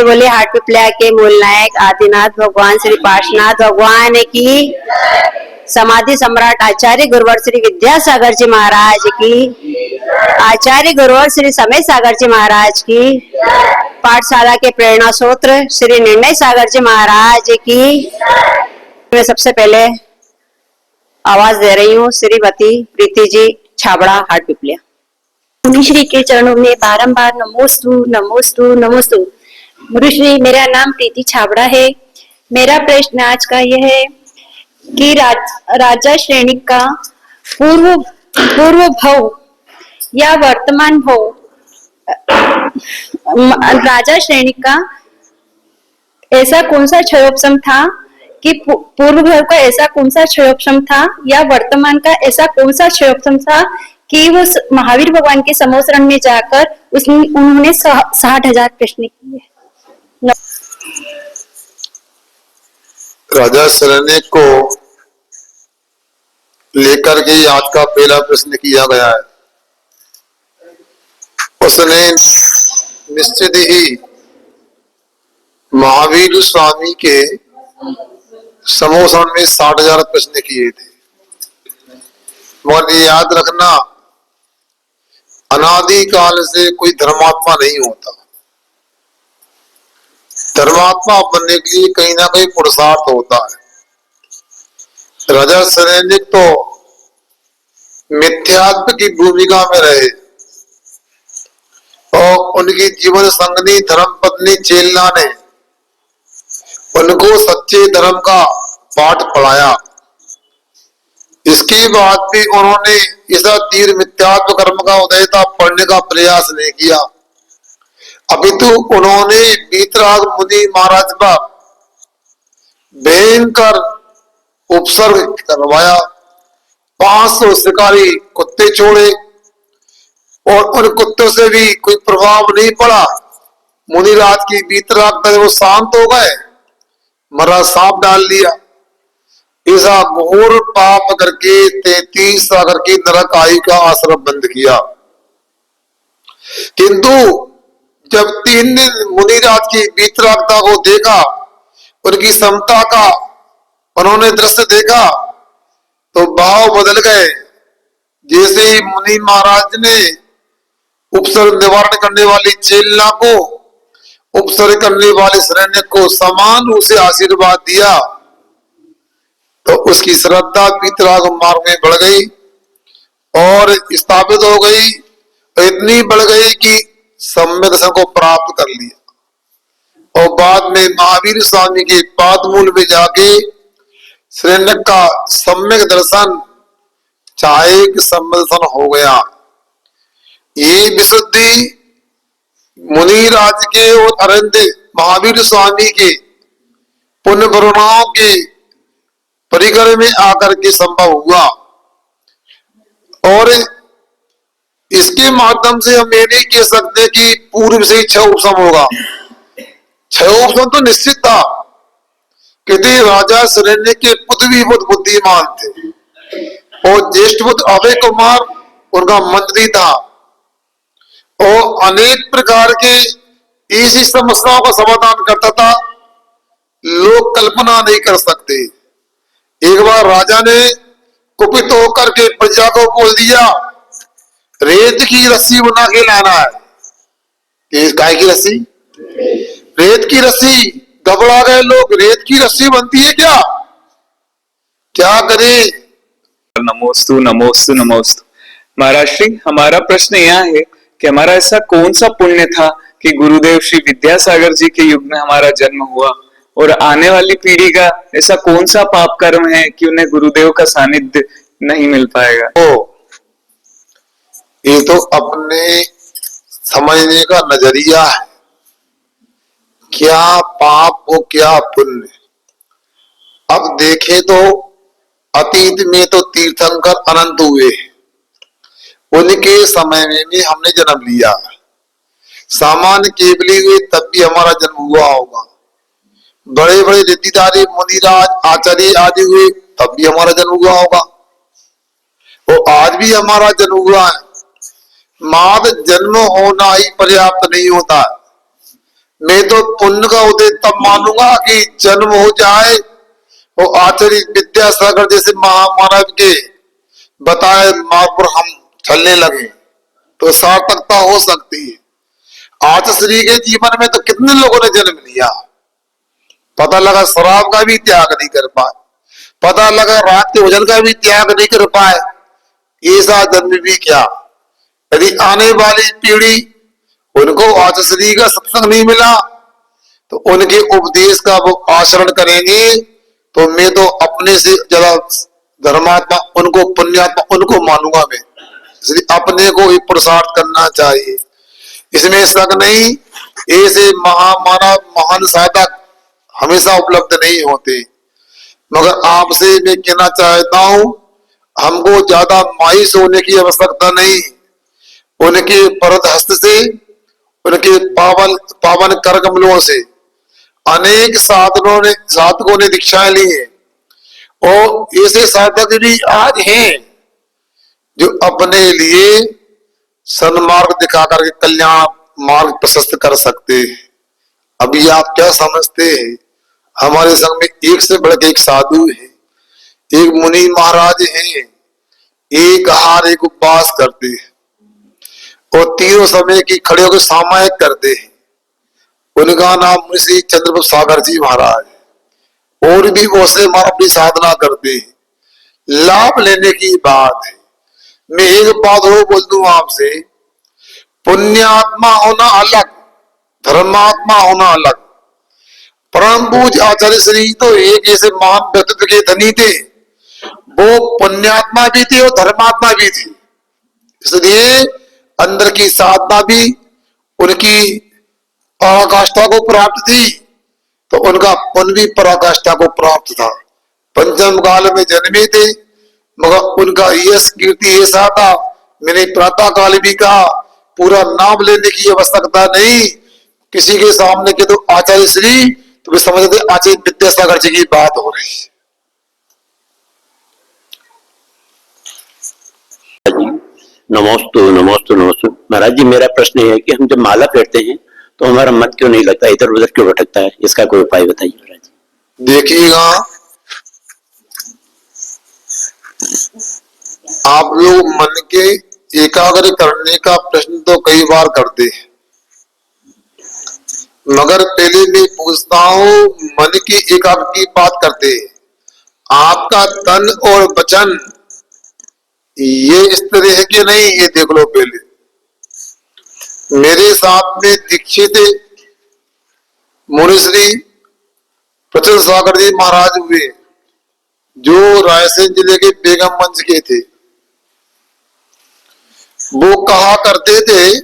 बोले हाट पिपल्या के मूल नायक आदिनाथ भगवान श्री पार्श्वनाथ भगवान की, समाधि सम्राट आचार्य गुरुवर श्री विद्यासागर जी महाराज की, आचार्य गुरुवर श्री समय सागर जी महाराज की, पाठशाला के प्रेरणा सूत्र श्री निर्णय सागर जी महाराज की। मैं सबसे पहले आवाज दे रही हूँ श्रीमती प्रीति जी छाबड़ा हाट पिपल्या। मुनि श्री के चरणों में बारंबार नमोस्तु नमोस्तु नमोस्तु। मुनि श्री, मेरा नाम प्रीति छाबड़ा है। मेरा प्रश्न आज का यह है कि राजा श्रेणी का पूर्व भव या वर्तमान भव, राजा श्रेणी का ऐसा कौन सा क्षयोपम था कि पूर्व भव का ऐसा कौन सा क्षयोपम था या वर्तमान का ऐसा कौन सा क्षयोपम था कि वो महावीर भगवान के समोसरण में जाकर उन्होंने 60,000 प्रश्न किए। राजा शरण्य को लेकर के आज का पहला प्रश्न किया गया है। उसने निश्चित ही महावीर स्वामी के समोसरण में 60,000 प्रश्न किए थे। मगर ये याद रखना, अनादि काल से कोई धर्मात्मा नहीं होता। धर्मात्मा बनने के लिए कहीं ना कहीं पुरुषार्थ होता है। राजा शरण्य तो मिथ्यात्व की भूमिका में रहे और उनकी जीवन संगनी धर्म पत्नी चेलना ने उनको सच्चे धर्म का पाठ पढ़ाया। इसके बाद भी उन्होंने इस तीर मिथ्यात्व कर्म का उदयता पढ़ने का प्रयास नहीं किया, अपितु उन्होंने वीतराग मुनि महाराज का भयंकर उपसर्ग करवाया। 500 शिकारी कुत्ते छोड़े और उन कुत्तों से भी कोई प्रभाव नहीं पड़ा। मुनिराज की वीतराग पर वो शांत हो गए, मरा सांप डाल लिया। ऐसा घोर पाप करके 33 सागर की नरक आई का आश्रम बंद किया। किंतु जब 3 दिन मुनिराज की वीतरागता को देखा, उनकी समता का उन्होंने दृश्य देखा तो भाव बदल गए। जैसे ही मुनि महाराज ने उपसर्ग निवारण करने वाली चेलना को उपसर्ग करने वाले शरण्य को समान रूप से आशीर्वाद दिया तो उसकी श्रद्धा वीतराग मार्ग में बढ़ गई और स्थापित हो गई। इतनी बढ़ गई कि सम्यक दर्शन को प्राप्त कर लिया और बाद में महावीर स्वामी के पादमूल में जाके शरण्य का सम्यक दर्शन चाहे कि सम्यक दर्शन हो गया। ये विशुद्धि मुनिराज के और अरविंद महावीर स्वामी के पुण्य वरुणाओं के परिकर में आकर के संभव हुआ और इसके माध्यम से हम ये नहीं कह सकते कि पूर्व से क्षयोपम होगा। क्षयोपम तो निश्चित था, कहते राजा शरण्य के पुत्र भी बहुत बुद्धिमान थे और ज्येष्ठ पुत्र अभय कुमार उनका मंत्री था और अनेक प्रकार के ऐसी समस्याओं का समाधान करता था, लोग कल्पना नहीं कर सकते। एक बार राजा ने कुपित होकर के प्रजा को बोल दिया, रेत की रस्सी बना के लाना है। गाय की रस्सी, रेत की रस्सी। घबरा गए लोग, रेत की रस्सी बनती है क्या करें? नमोस्तु नमोस्तु नमोस्तु। महाराज श्री, हमारा प्रश्न यह है कि हमारा ऐसा कौन सा पुण्य था कि गुरुदेव श्री विद्यासागर जी के युग में हमारा जन्म हुआ और आने वाली पीढ़ी का ऐसा कौन सा पाप कर्म है कि उन्हें गुरुदेव का सानिध्य नहीं मिल पाएगा। ये तो अपने समझने का नजरिया है, क्या पाप हो क्या पुण्य। अब देखें तो अतीत में तो तीर्थंकर अनंत हुए, उनके समय में भी हमने जन्म लिया। सामान्य केवली हुए तब भी हमारा जन्म हुआ होगा। बड़े बड़े रिद्धिधारी मुनिराज आचार्य आदि हुए तब भी हमारा जन्म हुआ होगा और आज भी हमारा जन्म हुआ है। मात्र जन्म होना ही पर्याप्त नहीं होता, मैं तो पुण्य का उदय तब मानूंगा कि जन्म हो जाए और आचार्य विद्यासागर जैसे महामानव के बताए मार्ग पर हम चलने लगे तो सार्थकता हो सकती है। आज श्री के जीवन में तो कितने लोगों ने जन्म लिया, पता लगा शराब का भी त्याग नहीं कर पाए, पता लगा रात के भोजन का भी त्याग नहीं कर पाए, ऐसा जन्म भी क्या। यदि आने वाली पीढ़ी उनको आज श्री का सत्संग नहीं मिला तो उनके उपदेश का वो आचरण करेंगे तो मैं तो अपने से ज्यादा धर्मात्मा उनको, पुण्यात्मा उनको मानूंगा मैं। इसलिए अपने को ही पुरुषार्थ करना चाहिए, इसमें शक नहीं। ऐसे महामानव महान साधक हमेशा उपलब्ध नहीं होते, मगर आपसे मैं कहना चाहता हूं हमको ज्यादा मायूस होने की आवश्यकता नहीं। उनके परद हस्त से, उनके पावन पावन कर कमलों से अनेक साधकों ने दीक्षाएं ली है और ऐसे साधक भी आज हैं जो अपने लिए सन्मार्ग दिखा करके कल्याण मार्ग प्रशस्त कर सकते हैं। अभी आप क्या समझते हैं, हमारे संग में एक से बढ़ के एक साधु है, एक मुनि महाराज हैं, एक आहार एक उपवास करते हैं और तीनों समय की खड़े होकर सामायिक करते हैं। उनका नाम श्री चंद्रप्रभ सागर जी महाराज, और भी बहुत से अपनी साधना करते हैं। लाभ लेने की बात है। मैं एक बात और बोल दूं आपसे, पुण्यात्मा होना अलग, धर्मात्मा होना अलग। परम पूज्य आचार्य श्री तो एक ऐसे महान व्यक्तित्व के धनी थे, वो पुण्यात्मा भी थे और धर्मात्मा भी थे। इसलिए अंदर की साधना भी उनकी पराकाष्ठा को प्राप्त थी तो उनका पुण्य भी पराकाष्ठा को प्राप्त था। पंचम काल में जन्मे थे मगर उनका यश कीर्ति ऐसा था, मैंने प्रातः काल भी कहा, पूरा नाम लेने की आवश्यकता नहीं। किसी के सामने के तो आचार्य श्री तो वे समझते आचार्य विद्यासागर जी की बात हो रही है। नमोस्तु नमोस्तु नमोस्तु। महाराज जी, मेरा प्रश्न है कि हम जब माला फेरते हैं तो हमारा मन क्यों नहीं लगता, इधर उधर क्यों भटकता है, इसका कोई उपाय बताइए महाराज जी। देखिएगा, आप लोग मन के एकाग्र करने का प्रश्न तो कई बार करते हैं, मगर पहले मैं पूछता हूं मन की एकाग्र की बात करते हैं, आपका तन और वचन ये स्थिर है कि नहीं, ये देख लो पहले। मेरे साथ में दीक्षित मुनिश्री प्रचंड सागर जी महाराज हुए जो रायसेन जिले के बेगमगंज के थे। वो कहा करते थे,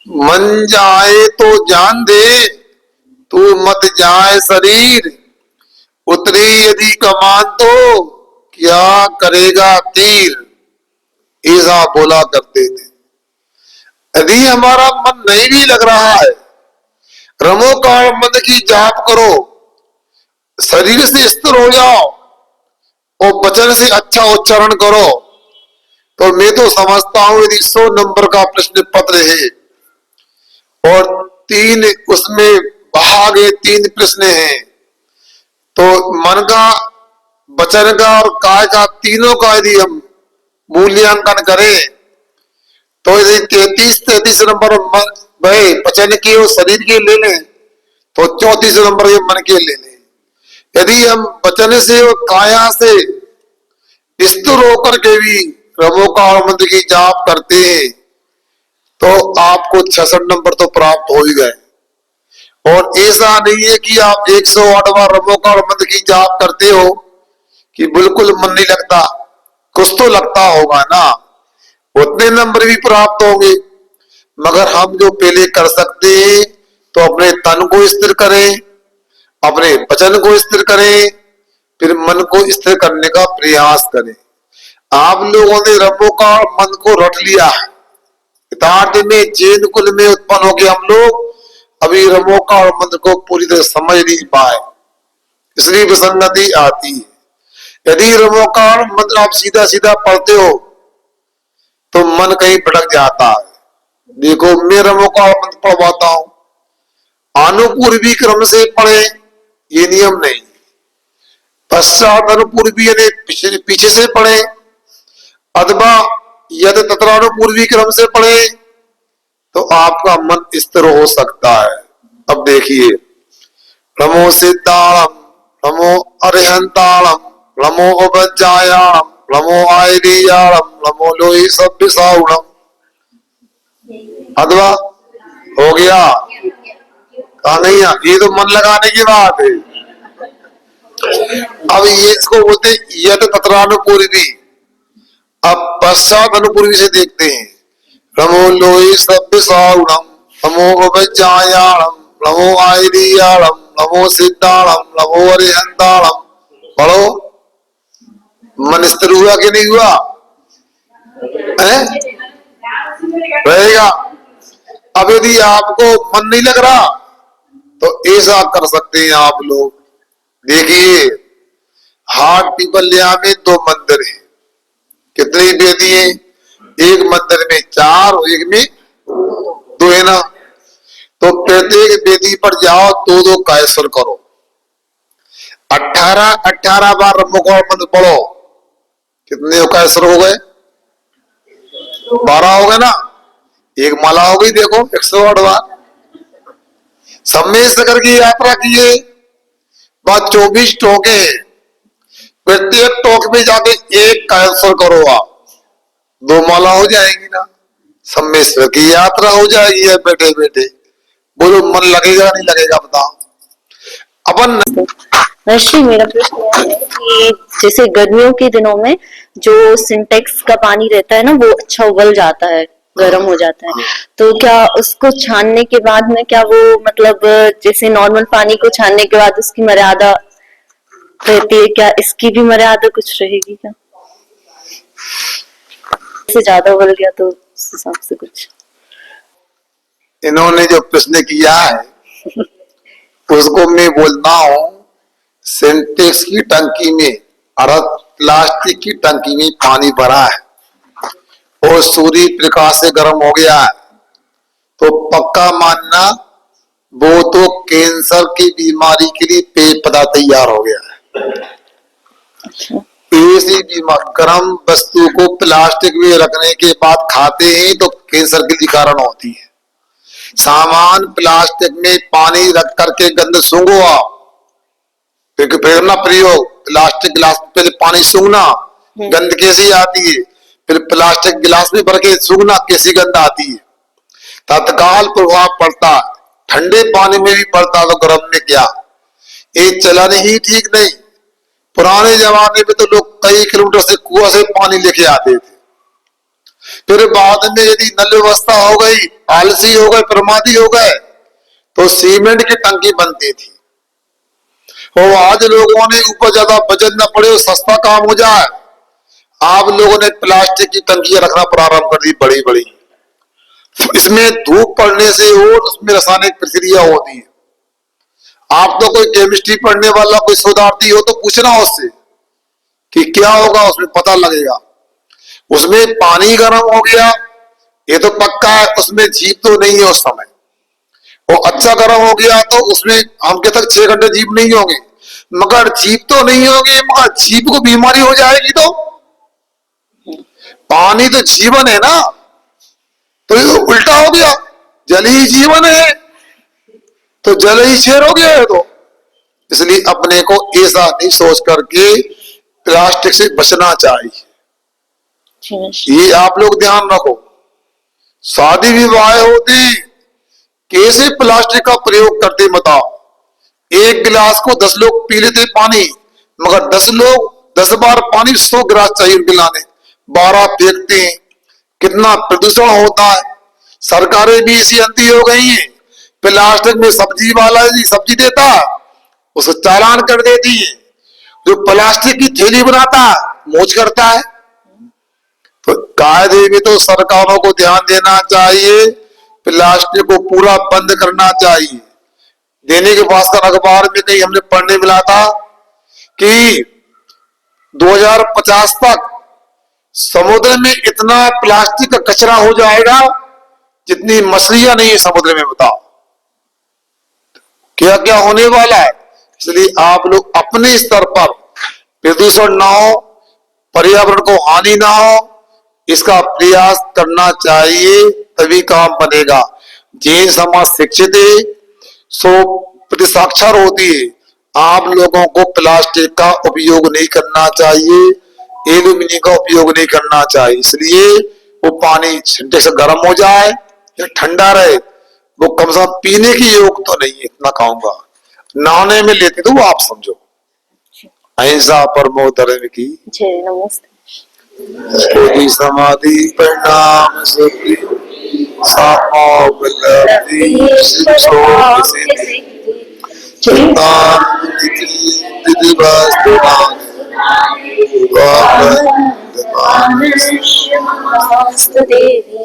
मन जाए तो जान दे, तू मत जाए शरीर, उतरी यदि कमान तो क्या करेगा तीर, ऐसा बोला करते थे। यदि हमारा मन नहीं भी लग रहा है, रमो काल मन की जाप करो, शरीर से स्थिर हो जाओ और वचन से अच्छा उच्चारण करो, तो मैं तो समझता हूं यदि 100 नंबर का प्रश्न पत्र है और 3 उसमें भाग है, 3 प्रश्न हैं, तो मन का, वचन का और काय का, तीनों का यदि हम मूल्यांकन करें तो यदि 33 नंबर भाई वचन के और शरीर के ले लें तो 34 नंबर ये मन के ले लें। यदि हम वचन से और काया से स्थिर होकर के भी रमो का मंत्र की जाप करते हैं तो आपको 66 नंबर तो प्राप्त हो ही गए। और ऐसा नहीं है कि आप 108 बार रमो का मंत्र की जाप करते हो कि बिल्कुल मन नहीं लगता, कुछ तो लगता होगा ना, उतने नंबर भी प्राप्त होंगे। मगर हम जो पहले कर सकते हैं तो अपने तन को स्थिर करें, अपने वचन को स्थिर करें, फिर मन को स्थिर करने का प्रयास करें। आप लोगों ने रमो का मन को रट लिया है, यथार्थ में जैन कुल में उत्पन्न हो गए हम लोग अभी रमो का मंत्र को पूरी तरह समझ नहीं पाए, इसलिए विसंगति आती है। यदि रमो का मंत्र आप सीधा सीधा पढ़ते हो तो मन कहीं भटक जाता है। देखो मैं रमो का मंत्र पढ़वाता हूं, अनुपूर्वी क्रम से पढ़े ये नियम नहीं, पश्चात अनुपूर्वी यानी पीछे से पढ़े, अथवा यदि तत्रानुपूर्वी क्रम से पढ़े तो आपका मन स्थिर हो सकता है। अब देखिए, नमो सिद्धाणम, नमो अरिहंताणम, नमो उपज्जायाणम, नमो आयरीयाणम, नमो लोहि सभ्यसाउणम। अथवा हो गया कहा नहीं, ये तो मन लगाने की बात है। अब ये इसको बोलते यद तत्रानुपूर्वी। अब पश्चात अनुपूर्वी से देखते हैं, नमो लोहि सभ्यसाउणम, नमो उपज्जायाणम, नमो आयरीयाणम, नमो सिद्धाणम, नमो अरिहंताणम। पढ़ो, मन स्थिर हुआ कि नहीं हुआ है? रहेगा। अब यदि आपको मन नहीं लग रहा तो ऐसा कर सकते हैं आप लोग। देखिए, हाट पिपल्या में 2 मंदिर हैं, कितनी वेदी है? एक मंदिर में 4 और एक में 2 है ना। तो प्रत्येक वेदी पर जाओ, 2-2 कायस्वर करो, 18 बार रमोगौर मंत्र पढ़ो। कितने कायस्वर हो गए? 12 हो गए ना। एक माला हो गई, देखो 108 बार। सम्मेश नगर की यात्रा किए, बाद 24 टोके, प्रत्येक टोक में जाके 1 कायस्वर करो आप, 2 माला हो जाएगी ना। सम्मेश्वर की यात्रा हो जाएगी है बैठे बैठे। बोलो, मन लगेगा नहीं लगेगा बताओ? अपन महर्षि, मेरा प्रश्न यह है कि जैसे गर्मियों के दिनों में जो सिंटेक्स का पानी रहता है ना, वो अच्छा उबल जाता है, गर्म हो जाता है, तो क्या उसको छानने के बाद में क्या वो मतलब जैसे नॉर्मल पानी को छानने के बाद उसकी मर्यादा रहती है, क्या इसकी भी मर्यादा कुछ रहेगी क्या? से ज्यादा उबल गया तो उस हिसाब से कुछ। इन्होंने जो प्रश्न किया है उसको मैं बोलता हूं, सिंटेक्स की टंकी में अर्थात प्लास्टिक की टंकी में पानी भरा है और सूर्य प्रकाश से गर्म हो गया है, तो पक्का मानना वो तो कैंसर की बीमारी के लिए पेय पदार्थ तैयार हो गया है। ऐसी बीमारी, गर्म वस्तु को प्लास्टिक में रखने के बाद खाते हैं तो कैंसर के कारण होती है। सामान प्लास्टिक में पानी रख करके गंद सूंघो आप, फिर ना प्रयोग, प्लास्टिक गिलास पहले पानी सूंघना, गंद कैसी आती है, फिर प्लास्टिक गिलास में भर के सूंघना, कैसी गंद आती है। तत्काल प्रभाव पड़ता है, ठंडे पानी में भी पड़ता तो गर्म में क्या। ये चलन ही ठीक नहीं। पुराने जमाने में तो लोग कई किलोमीटर से कुआं से पानी लेके आते थे, फिर बाद में यदि नल व्यवस्था हो गई, आलसी हो गए, प्रमादी हो गए, तो सीमेंट की टंकी बनती थी। और आज लोगों ने ऊपर ज्यादा वजन न पड़े और सस्ता काम हो जाए, आप लोगों ने प्लास्टिक की टंकियां रखना प्रारंभ कर दी, बड़ी बड़ी। इसमें धूप पड़ने से और उसमें रासायनिक प्रक्रिया होती है। आप तो कोई केमिस्ट्री पढ़ने वाला कोई शोधार्थी हो तो पूछना उससे कि क्या होगा, उसमें पता लगेगा। उसमें पानी गर्म हो गया ये तो पक्का है, उसमें जीव तो नहीं है उस समय। वो अच्छा गर्म हो गया तो उसमें हम के तक 6 घंटे जीव नहीं होंगे, मगर जीव तो नहीं होंगे, मगर जीव को बीमारी हो जाएगी। तो पानी तो जीवन है ना, तो ये तो उल्टा हो गया, जल ही जीवन है तो जल ही शेर हो गया है। तो इसलिए अपने को ऐसा नहीं सोच करके प्लास्टिक से बचना चाहिए। ये आप लोग ध्यान रखो। शादी विवाह होती कैसे प्लास्टिक का प्रयोग करते बताओ। 1 गिलास को 10 लोग पी लेते पानी, मगर 10 लोग 10 बार पानी 100 गिलास चाहिए पिलाने, 12 फेंकते हैं। कितना प्रदूषण होता है। सरकारें भी इसी अंती हो गई हैं। प्लास्टिक में सब्जी वाला सब्जी देता उसको चालान कर देती है, जो प्लास्टिक की थैली बनाता मौज करता है। तो कायदे में तो सरकारों को ध्यान देना चाहिए, प्लास्टिक को पूरा बंद करना चाहिए। दैनिक भास्कर अखबार में कहीं हमने पढ़ने मिला था कि 2050 तक समुद्र में इतना प्लास्टिक का कचरा हो जाएगा जितनी मछलियां नहीं है समुद्र में, बताओ। क्या क्या होने वाला है। इसलिए आप लोग अपने स्तर पर प्रदूषण ना हो, पर्यावरण को हानि ना हो, इसका प्रयास करना चाहिए, तभी काम बनेगा। जैन समाज शिक्षित है, 100% साक्षर होती है। आप लोगों को प्लास्टिक का उपयोग नहीं करना चाहिए, एल्यूमिनियम का उपयोग नहीं करना चाहिए। इसलिए वो पानी ठंडे से गर्म हो जाए या ठंडा रहे, वो कम से कम पीने की योग तो नहीं है, इतना कहूंगा। नहाने में लेते तो वो आप समझो। अहिंसा परमो धर्म की जय। नमस्ते। बोधि समाधि परिणाम सिद्धि सामोपलब्धि सिद्धो सिद्धि चित्तान दिदिवस्तुनानि नमस्ते देवी।